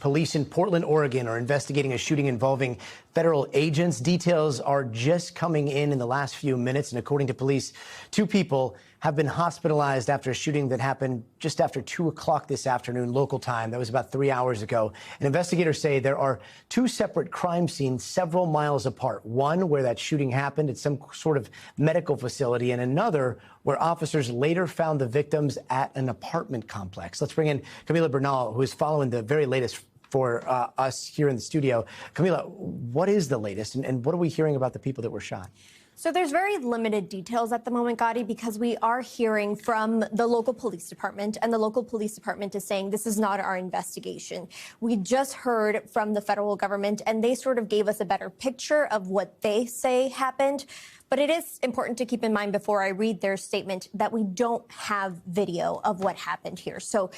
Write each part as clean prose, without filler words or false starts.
Police in Portland, Oregon are investigating a shooting involving federal agents. Details are just coming in the last few minutes. And according to police, 2 people have been hospitalized after a shooting that happened just after 2 o'clock this afternoon, local time. That was about 3 hours ago. And investigators say there are 2 separate crime scenes several miles apart. One where that shooting happened at some sort of medical facility, and another where officers later found the victims at an apartment complex. Let's bring in Camila Bernal, who is following the very latest for us here in the studio. Camila, what is the latest, and what are we hearing about the people that were shot? So there's very limited details at the moment, Gotti, because we are hearing from the local police department, and the local police department is saying this is not our investigation. We just heard from the federal government, and they sort of gave us a better picture of what they say happened. But it is important to keep in mind before I read their statement that we don't have video of what happened here. So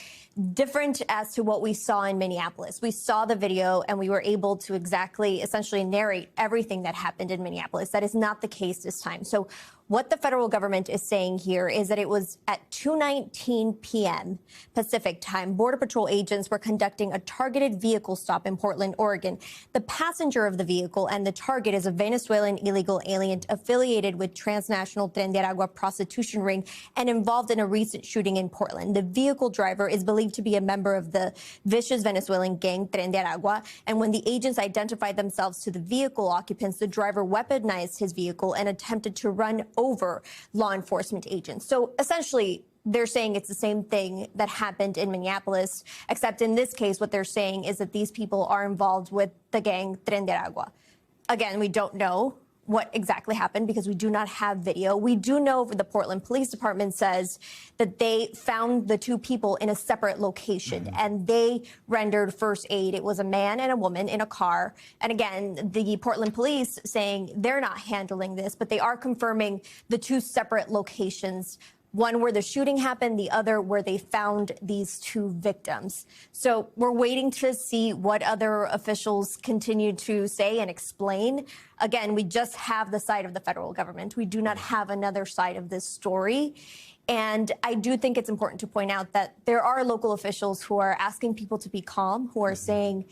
different as to what we saw in Minneapolis. We saw the video and we were able to essentially narrate everything that happened in Minneapolis. That is not the case this time. So what the federal government is saying here is that it was at 2:19 p.m. Pacific time. Border Patrol agents were conducting a targeted vehicle stop in Portland, Oregon. The passenger of the vehicle and the target is a Venezuelan illegal alien affiliated with transnational Tren de Aragua prostitution ring and involved in a recent shooting in Portland. The vehicle driver is believed to be a member of the vicious Venezuelan gang Tren de Aragua. And when the agents identified themselves to the vehicle occupants, the driver weaponized his vehicle and attempted to run over law enforcement agents. So essentially, they're saying it's the same thing that happened in Minneapolis, except in this case, what they're saying is that these people are involved with the gang Tren de Aragua. Again, we don't know what exactly happened because we do not have video. We do know the Portland Police Department says that they found the 2 people in a separate location and they rendered first aid. It was a man and a woman in a car. And again, the Portland Police saying they're not handling this, but they are confirming the 2 separate locations. One where the shooting happened, the other where they found these 2 victims. So we're waiting to see what other officials continue to say and explain. Again, we just have the side of the federal government. We do not have another side of this story. And I do think it's important to point out that there are local officials who are asking people to be calm, who are saying,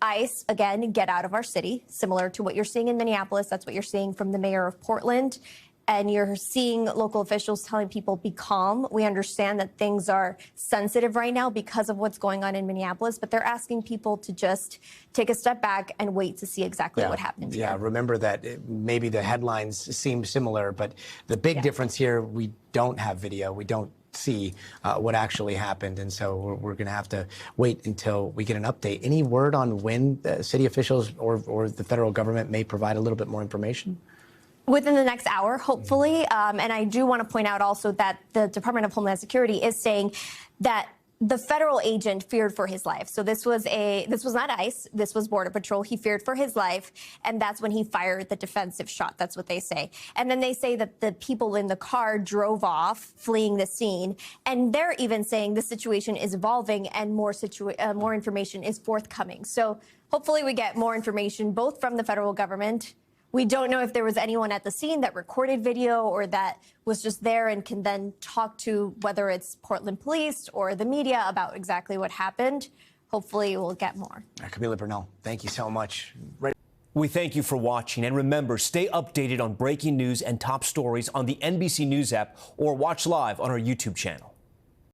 ICE, again, get out of our city, similar to what you're seeing in Minneapolis. That's what you're seeing from the mayor of Portland. And you're seeing local officials telling people, be calm. We understand that things are sensitive right now because of what's going on in Minneapolis, but they're asking people to just take a step back and wait to see exactly what happened. Yeah, remember that maybe the headlines seem similar, but the big difference here, we don't have video. We don't see what actually happened. And so we're going to have to wait until we get an update. Any word on when the city officials or the federal government may provide a little bit more information? Within the next hour, hopefully. And I do want to point out also that the Department of Homeland Security is saying that the federal agent feared for his life. So this was not ICE. This was Border Patrol. He feared for his life. And that's when he fired the defensive shot. That's what they say. And then they say that the people in the car drove off, fleeing the scene. And they're even saying the situation is evolving and more information is forthcoming. So hopefully we get more information both from the federal government. We don't know if there was anyone at the scene that recorded video or that was just there and can then talk to whether it's Portland police or the media about exactly what happened. Hopefully we'll get more. Camila Bernal, thank you so much. We thank you for watching. And remember, stay updated on breaking news and top stories on the NBC News app or watch live on our YouTube channel.